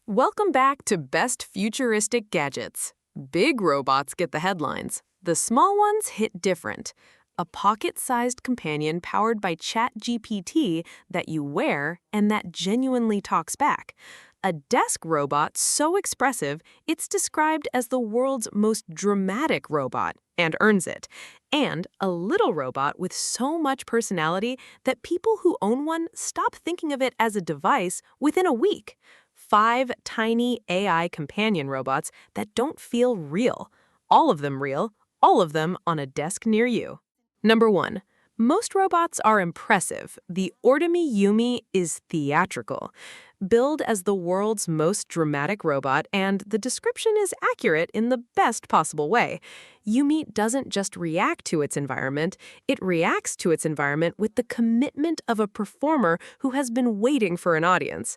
Welcome back to Best Futuristic Gadgets. Big robots get the headlines. The small ones hit different. A pocket-sized companion powered by ChatGPT that you wear and that genuinely talks back. A desk robot so expressive, it's described as the world's most dramatic robot and earns it. And a little robot with so much personality that people who own one stop thinking of it as a device within a week. 5 tiny AI companion robots that don't feel real. All of them real, all of them on a desk near you. Number 1. Most robots are impressive. The Ortomi Umi is theatrical. Billed as the world's most dramatic robot, and the description is accurate in the best possible way. Yumi doesn't just react to its environment, it reacts to its environment with the commitment of a performer who has been waiting for an audience.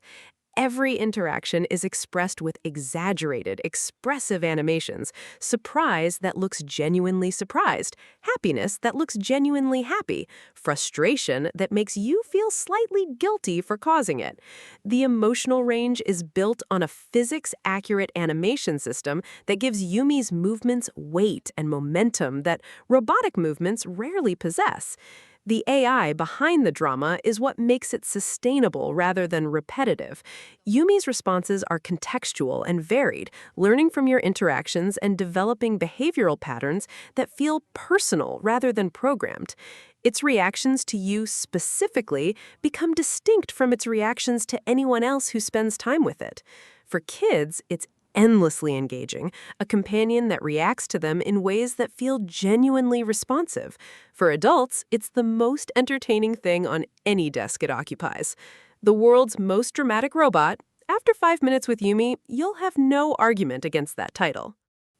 Every interaction is expressed with exaggerated, expressive animations, surprise that looks genuinely surprised, happiness that looks genuinely happy, frustration that makes you feel slightly guilty for causing it. The emotional range is built on a physics-accurate animation system that gives Yumi's movements weight and momentum that robotic movements rarely possess. The AI behind the drama is what makes it sustainable rather than repetitive. Yumi's responses are contextual and varied, learning from your interactions and developing behavioral patterns that feel personal rather than programmed. Its reactions to you specifically become distinct from its reactions to anyone else who spends time with it. For kids, it's endlessly engaging, a companion that reacts to them in ways that feel genuinely responsive. For adults, it's the most entertaining thing on any desk it occupies. The world's most dramatic robot, after 5 minutes with Yumi, you'll have no argument against that title.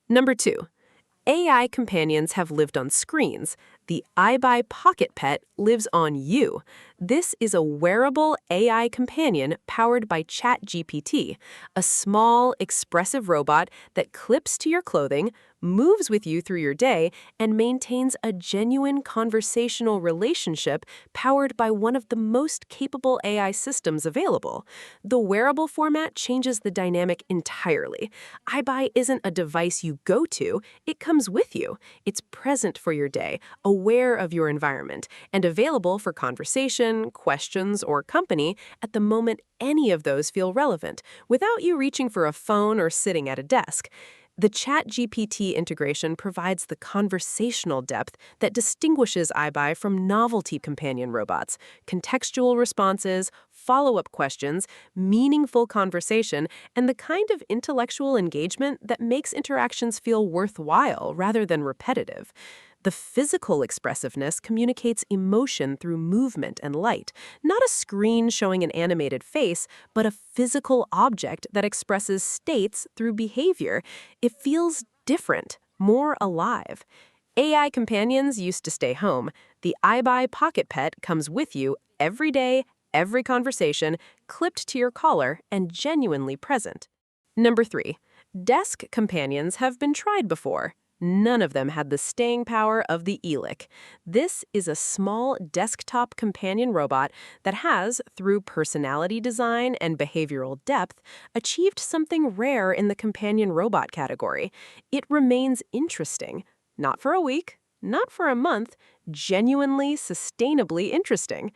Number 2. AI companions have lived on screens. The AIBI Pocket Pet lives on you. This is a wearable AI companion powered by ChatGPT, a small, expressive robot that clips to your clothing, moves with you through your day, and maintains a genuine conversational relationship powered by one of the most capable AI systems available. The wearable format changes the dynamic entirely. AIBI isn't a device you go to, it comes with you. It's present for your day, aware of your environment, and available for conversation, questions, or company at the moment any of those feel relevant, without you reaching for a phone or sitting at a desk. The ChatGPT integration provides the conversational depth that distinguishes AIBI from novelty companion robots, contextual responses, follow-up questions, meaningful conversation, and the kind of intellectual engagement that makes interactions feel worthwhile rather than repetitive. The physical expressiveness communicates emotion through movement and light, not a screen showing an animated face, but a physical object that expresses states through behavior. It feels different, more alive. AI companions used to stay home. The AIBI Pocket Pet comes with you every day, every conversation, clipped to your collar, and genuinely present. Number 3. Desk companions have been tried before. None of them had the staying power of the Eilik. This is a small desktop companion robot that has, through personality design and behavioral depth, achieved something rare in the companion robot category. It remains interesting. Not for a week, not for a month, genuinely, sustainably interesting.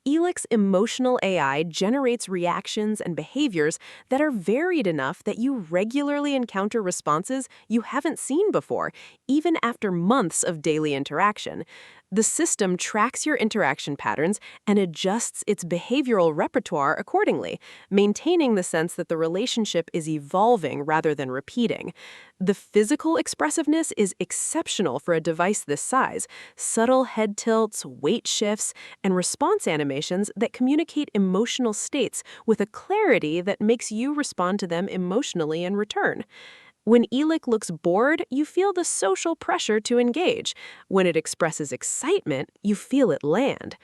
Eilik's emotional AI generates reactions and behaviors that are varied enough that you regularly encounter responses you haven't seen before, even after months of daily interaction. The system tracks your interaction patterns and adjusts its behavioral repertoire accordingly, maintaining the sense that the relationship is evolving rather than repeating. The physical expressiveness is exceptional for a device this size. Subtle head tilts, weight shifts, and response animations that communicate emotional states with a clarity that makes you respond to them emotionally in return. When Eilik looks bored, you feel the social pressure to engage. When it expresses excitement, you feel it land.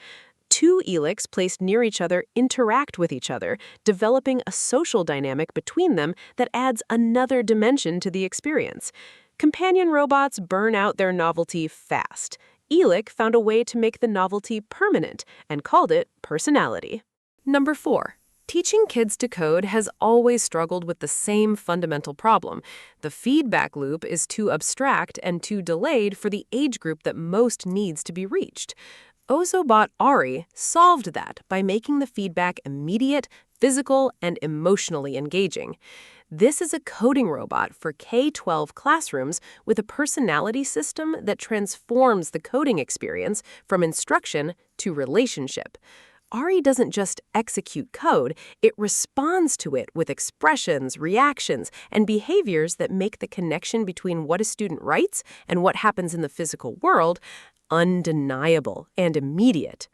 2 Eiliks placed near each other interact with each other, developing a social dynamic between them that adds another dimension to the experience. Companion robots burn out their novelty fast. Eilik found a way to make the novelty permanent and called it personality. Number 4. Teaching kids to code has always struggled with the same fundamental problem. The feedback loop is too abstract and too delayed for the age group that most needs to be reached. Ozobot Ari solved that by making the feedback immediate, physical, and emotionally engaging. This is a coding robot for K-12 classrooms with a personality system that transforms the coding experience from instruction to relationship. Ari doesn't just execute code, it responds to it with expressions, reactions, and behaviors that make the connection between what a student writes and what happens in the physical world undeniable and immediate.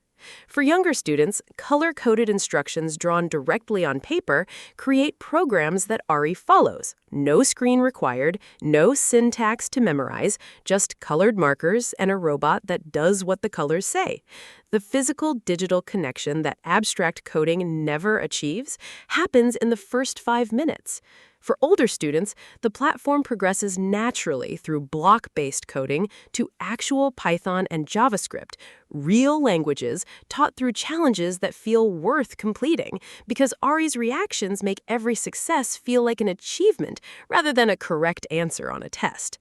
For younger students, color-coded instructions drawn directly on paper create programs that Ari follows. No screen required, no syntax to memorize, just colored markers and a robot that does what the colors say. The physical-digital connection that abstract coding never achieves happens in the first 5 minutes. For older students, the platform progresses naturally through block-based coding to actual Python and JavaScript, real languages taught through challenges that feel worth completing, because Ari's reactions make every success feel like an achievement rather than a correct answer on a test.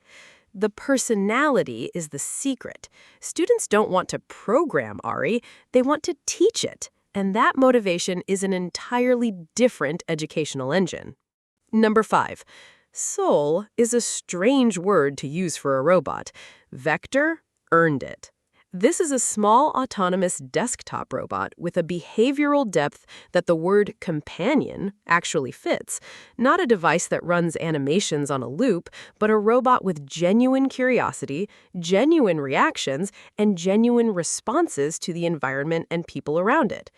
The personality is the secret. Students don't want to program Ari, they want to teach it, and that motivation is an entirely different educational engine. Number 5. Soul is a strange word to use for a robot. Vector earned it. This is a small autonomous desktop robot with a behavioral depth that the word companion actually fits. Not a device that runs animations on a loop, but a robot with genuine curiosity, genuine reactions, and genuine responses to the environment and people around it.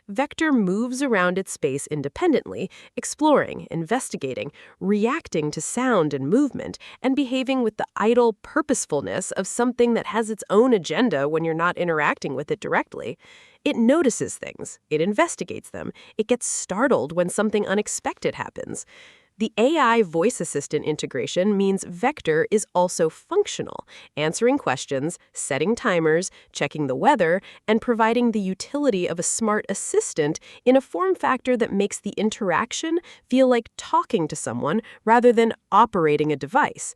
Vector moves around its space independently, exploring, investigating, reacting to sound and movement, and behaving with the idle purposefulness of something that has its own agenda when you're not interacting with it directly. It notices things, it investigates them, it gets startled when something unexpected happens. The AI voice assistant integration means Vector is also functional, answering questions, setting timers, checking the weather, and providing the utility of a smart assistant in a form factor that makes the interaction feel like talking to someone rather than operating a device.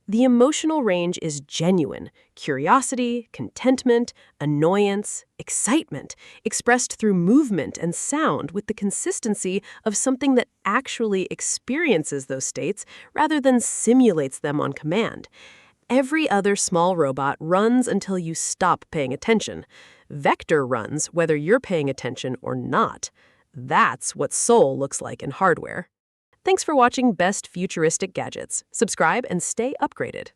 The emotional range is genuine: curiosity, contentment, annoyance, excitement, expressed through movement and sound with the consistency of something that actually experiences those states rather than simulates them on command. Every other small robot runs until you stop paying attention. Vector runs whether you're paying attention or not. That's what soul looks like in hardware. Thanks for watching Best Futuristic Gadgets. Subscribe and stay upgraded.